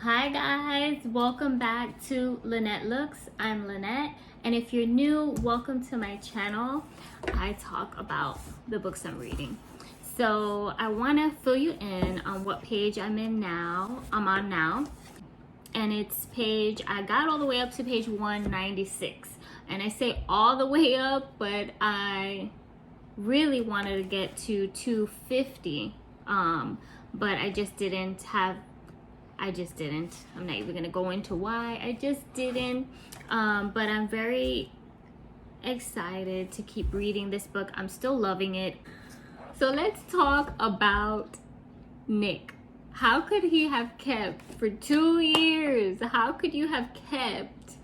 Hi guys, welcome back to Lenette Looks. I'm Lenette, and if you're new, welcome to my channel. I talk about the books I'm reading. So I want to fill you in on what page I'm on now. And I got all the way up to page 196. And I say all the way up, but I really wanted to get to 250. But I just didn't. I'm not even gonna go into why. I just didn't. But I'm very excited to keep reading this book. I'm still loving it. So let's talk about Nick. How could he have kept for 2 years? How could you have kept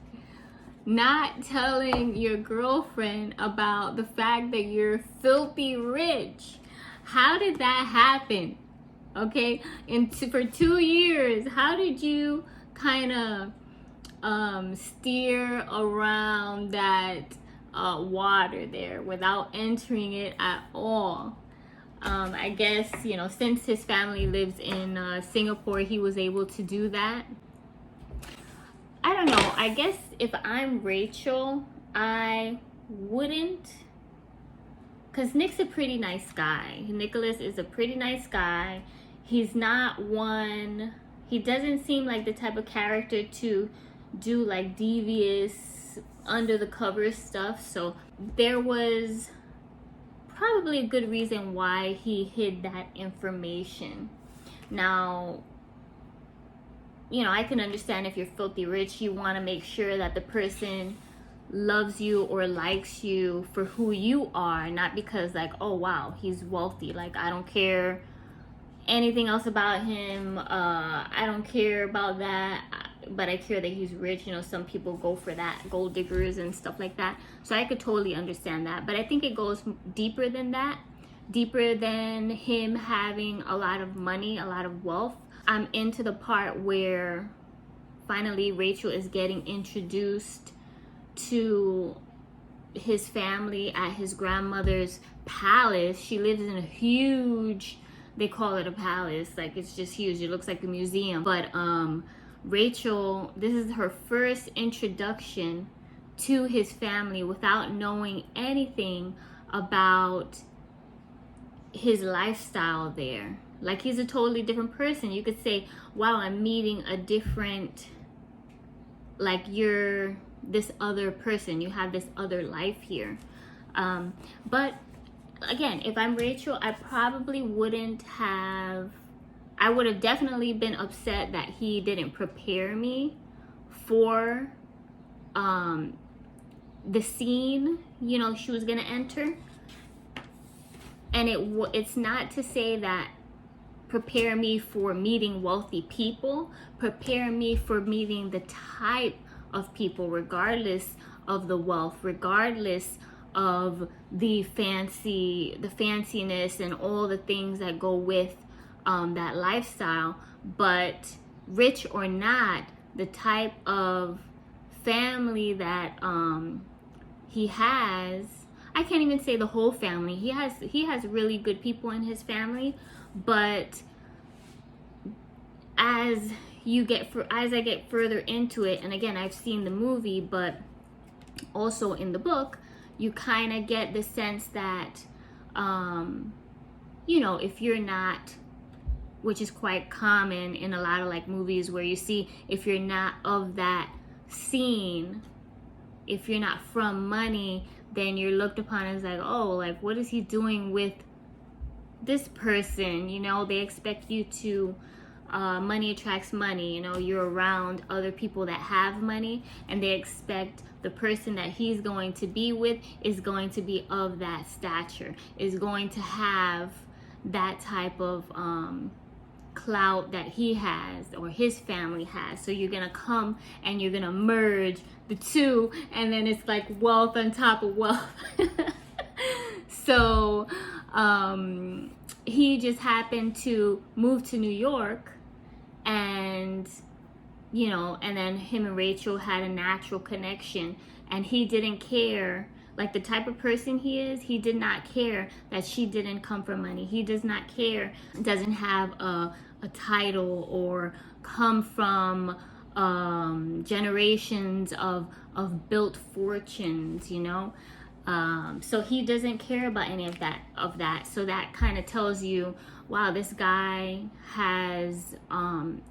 not telling your girlfriend about the fact that you're filthy rich? How did that happen? Okay, for 2 years, how did you kind of steer around that water there without entering it at all? I guess, since his family lives in Singapore, he was able to do that. I don't know. I guess if I'm Rachel, I wouldn't. Because Nick's a pretty nice guy. Nicholas is a pretty nice guy. He's not one, he doesn't seem like the type of character to do like devious, under the cover stuff. So there was probably a good reason why he hid that information. Now, I can understand if you're filthy rich, you want to make sure that the person loves you or likes you for who you are, not because like, oh wow, he's wealthy, like I don't care anything else about him. I don't care about that, but I care that he's rich. Some people go for that, gold diggers and stuff like that. So I could totally understand that, but I think it goes deeper than that, deeper than him having a lot of money, a lot of wealth. I'm into the part where finally Rachel is getting introduced to his family at his grandmother's palace. She lives in a huge, they call it a palace, like it's just huge, it looks like a museum. But Rachel, this is her first introduction to his family without knowing anything about his lifestyle there. Like, he's a totally different person. You could say, wow, I'm meeting a different, like, you're this other person, you have this other life here. But again, if I'm Rachel, I probably wouldn't have, I would have definitely been upset that he didn't prepare me for the scene, she was gonna enter. And it's not to say that prepare me for meeting wealthy people, prepare me for meeting the type of people, regardless of the wealth, regardless of the fanciness and all the things that go with that lifestyle. But rich or not, the type of family that he has, I can't even say the whole family. He has really good people in his family, but as I get further into it, and again, I've seen the movie, but also in the book, you kind of get the sense that, if you're not, which is quite common in a lot of like movies where you see, if you're not of that scene, if you're not from money, then you're looked upon as like, oh, like what is he doing with this person? They expect you to, money attracts money. You're around other people that have money, and they expect the person that he's going to be with is going to be of that stature, is going to have that type of clout that he has or his family has. So you're gonna come and you're gonna merge the two, and then it's like wealth on top of wealth. So he just happened to move to New York, and and then him and Rachel had a natural connection, and he didn't care like the type of person he is, he did not care that she didn't come from money. He does not care, doesn't have a title or come from generations of built fortunes, you know. So he doesn't care about any of that. So that kind of tells you, wow, this guy has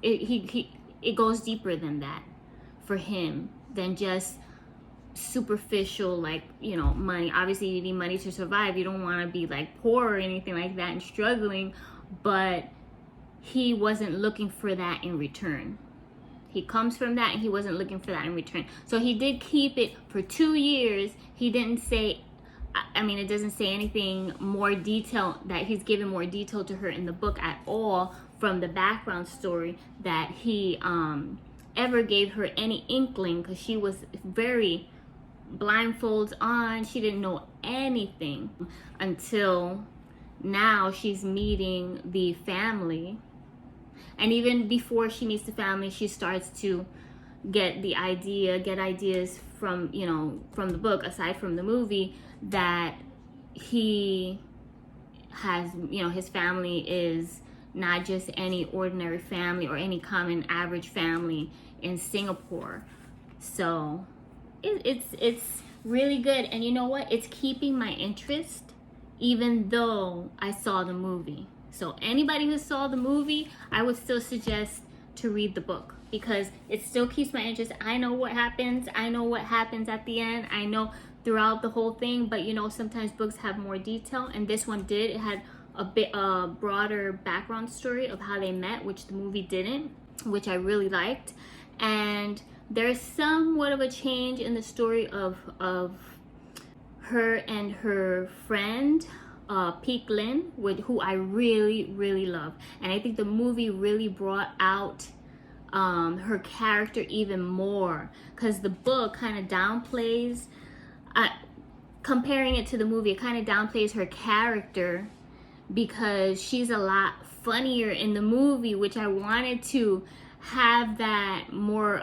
it goes deeper than that for him, than just superficial, like, you know, money. Obviously you need money to survive. You don't want to be like poor or anything like that and struggling, but he wasn't looking for that in return. He comes from that and he wasn't looking for that in return. So he did keep it for 2 years. He didn't say, I mean, it doesn't say anything more detail, that he's given more detail to her in the book at all from the background story, that he ever gave her any inkling, because she was very blindfolds on. She didn't know anything until now she's meeting the family. And even before she meets the family, she starts to get ideas from, you know, from the book, aside from the movie, that he has, you know, his family is not just any ordinary family or any common average family in Singapore. So it's really good. And you know what? It's keeping my interest even though I saw the movie. So anybody who saw the movie, I would still suggest to read the book, because it still keeps my interest. I know what happens. I know what happens at the end. I know throughout the whole thing, but you know, sometimes books have more detail, and this one did. It had a bit broader background story of how they met, which the movie didn't, which I really liked. And there's somewhat of a change in the story of her and her friend, Peek Lin, who I really love. And I think the movie really brought out her character even more, because the book kind of downplays, comparing it to the movie, it kind of downplays her character, because she's a lot funnier in the movie, which I wanted to have that more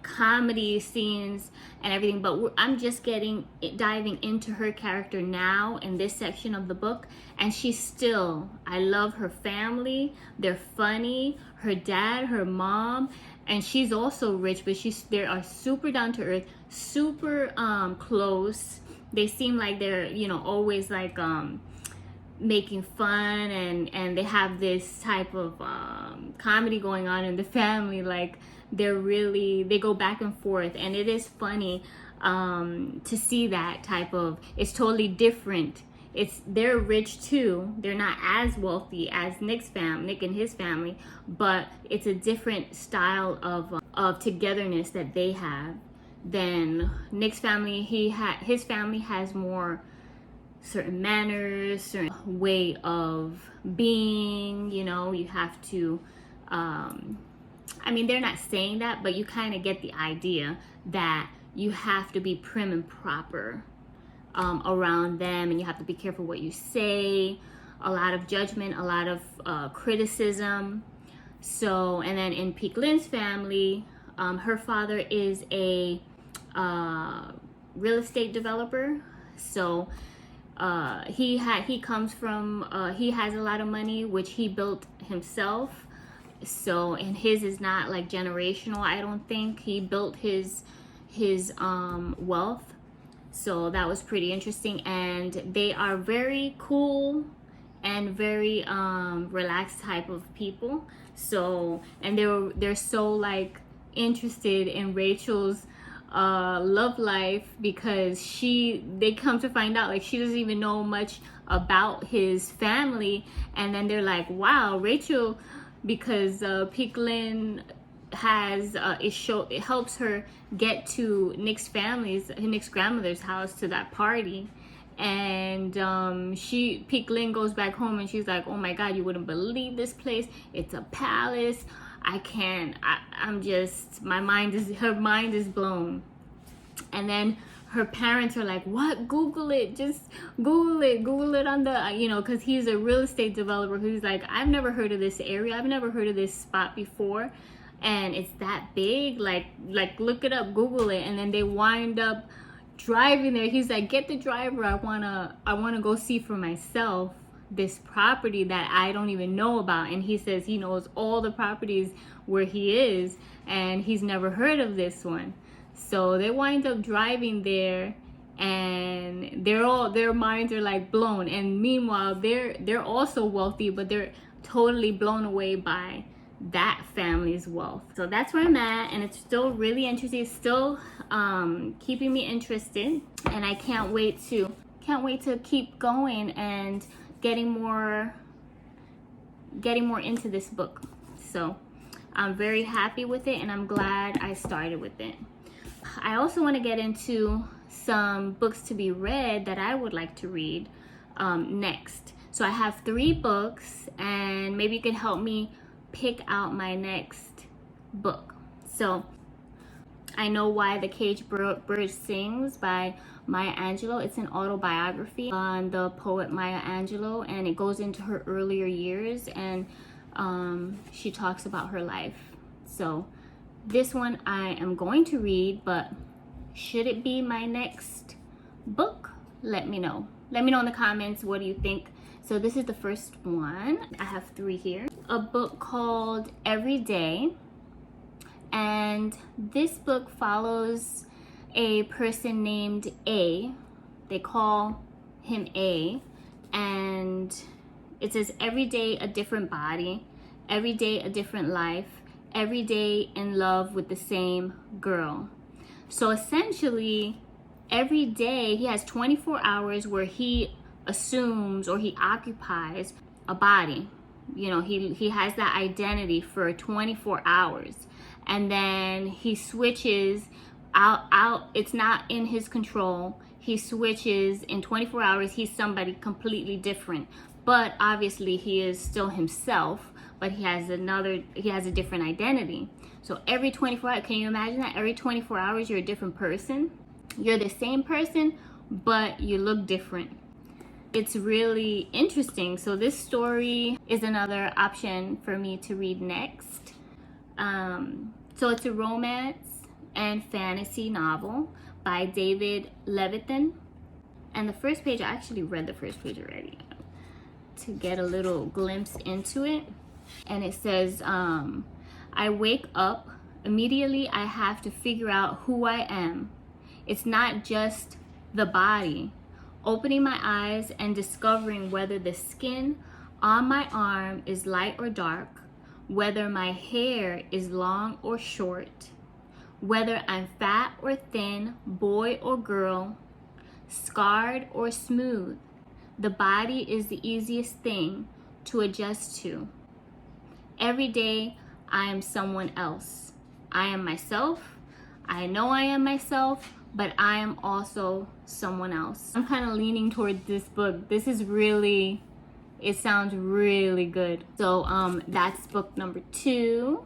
comedy scenes and everything, but I'm just diving into her character now in this section of the book, and she's still, I love her family. They're funny, her dad, her mom, and she's also rich, but they are super down to earth, super close. They seem like they're, you know, always like making fun, and they have this type of comedy going on in the family. Like they go back and forth, and it is funny to see that type of, it's totally different. They're rich too. They're not as wealthy as Nick and his family, but it's a different style of togetherness that they have than Nick's family. His family has more certain manners, certain way of being, you know. You have to I mean, they're not saying that, but you kind of get the idea that you have to be prim and proper around them, and you have to be careful what you say. A lot of judgment, a lot of criticism. So, and then in Peek Lin's family, her father is a real estate developer. So he comes from, he has a lot of money, which he built himself. So, and his is not like generational, I don't think. He built his wealth. So that was pretty interesting. And they are very cool and very relaxed type of people. So, and they're so like interested in Rachel's love life, because they come to find out like she doesn't even know much about his family. And then they're like, wow, Rachel, because Peek Lin has it helps her get to Nick's grandmother's house, to that party. And Peek Lin goes back home and she's like, oh my god, you wouldn't believe this place, it's a palace. My mind is blown. And then her parents are like, what? Google it. Just Google it on the, you know, because he's a real estate developer who's like, I've never heard of this area. I've never heard of this spot before. And it's that big. Like look it up, Google it. And then they wind up driving there. He's like, get the driver. I wanna go see for myself this property that I don't even know about. And he says he knows all the properties where he is, and he's never heard of this one. So they wind up driving there, and their minds are like blown. And meanwhile, they're also wealthy, but they're totally blown away by that family's wealth. So that's where I'm at, and it's still really interesting. It's still keeping me interested, and I can't wait to keep going and getting more into this book. So I'm very happy with it, and I'm glad I started with it. I also want to get into some books to be read that I would like to read next. So I have 3 books, and maybe you can help me pick out my next book. So I Know Why the Caged Bird Sings by Maya Angelou. It's an autobiography on the poet Maya Angelou, and it goes into her earlier years, and she talks about her life. So this one I am going to read, but should it be my next book? Let me know. Let me know in the comments, what do you think? So this is the first one. I have 3 here. A book called Every Day. And this book follows a person named A. They call him A. And it says, every day a different body, every day a different life, every day in love with the same girl. So essentially, every day he has 24 hours where he assumes or he occupies a body. You know, he has that identity for 24 hours, and then he switches out. It's not in his control. He switches in 24 hours. He's somebody completely different, but obviously he is still himself, but he has a different identity. So every 24 hours, can you imagine that? Every 24 hours you're a different person. You're the same person, but you look different. It's really interesting. So this story is another option for me to read next. So it's a romance and fantasy novel by David Levithan. And the first page, I actually read the first page already to get a little glimpse into it. And it says, I wake up, immediately I have to figure out who I am. It's not just the body. Opening my eyes and discovering whether the skin on my arm is light or dark, whether my hair is long or short, whether I'm fat or thin, boy or girl, scarred or smooth. The body is the easiest thing to adjust to. Every day I am someone else. I am myself. I know I am myself, but I am also someone else. I'm kind of leaning towards this book. This is really, it sounds really good. So that's book number 2.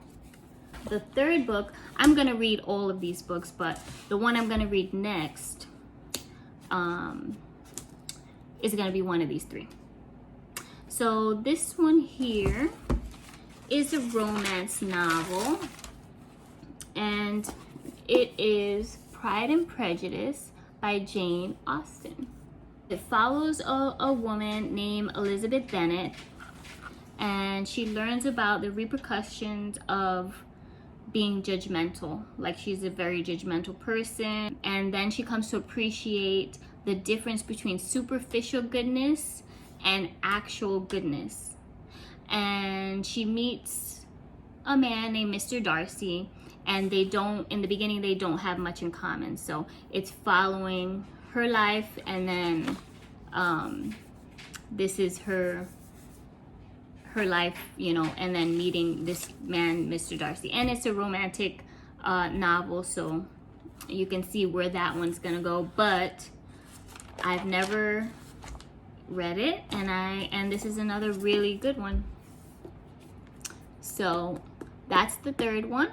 The third book, I'm gonna read all of these books, but the one I'm gonna read next is gonna be one of these 3. So this one here is a romance novel, and it is Pride and Prejudice by Jane Austen. It follows a woman named Elizabeth Bennet, and she learns about the repercussions of being judgmental. Like, she's a very judgmental person, and then she comes to appreciate the difference between superficial goodness and actual goodness. And she meets a man named Mr. Darcy, and in the beginning they don't have much in common. So it's following her life, and then this is her life, you know, and then meeting this man, Mr. Darcy. And it's a romantic novel, so you can see where that one's gonna go. But I've never read it, and this is another really good one. So that's the third one.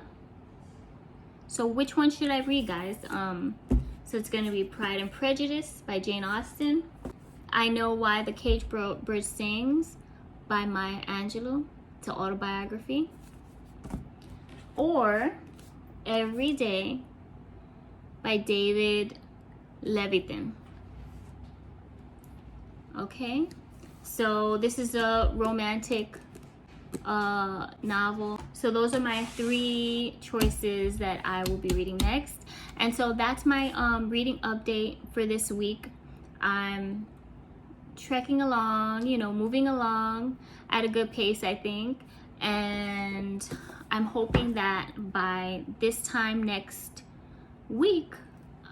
So which one should I read, guys? So it's going to be Pride and Prejudice by Jane Austen. I Know Why the Caged Bird Sings by Maya Angelou. It's an autobiography. Or Every Day by David Levithan. Okay, so this is a romantic novel. So those are my 3 choices that I will be reading next. And so that's my reading update for this week. I'm trekking along, you know, moving along at a good pace, I think. And I'm hoping that by this time next week,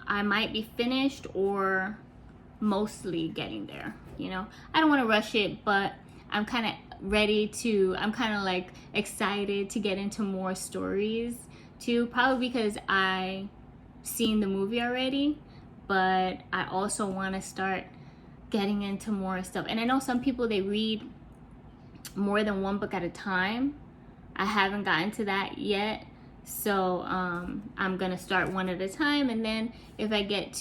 I might be finished or mostly getting there. You know, I don't want to rush it, but I'm kind of ready to, I'm kind of like excited to get into more stories too, probably because I seen the movie already, but I also want to start getting into more stuff. And I know some people, they read more than one book at a time. I haven't gotten to that yet, so I'm gonna start one at a time, and then if I get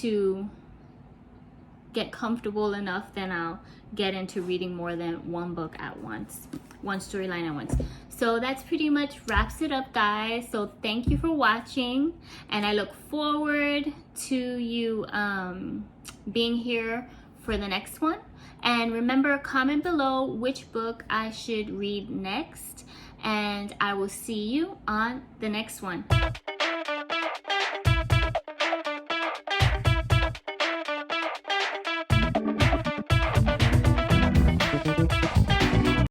comfortable enough, then I'll get into reading more than one book at once, one storyline at once. So that's pretty much wraps it up, guys. So thank you for watching, and I look forward to you being here for the next one. And remember, comment below which book I should read next, and I will see you on the next one.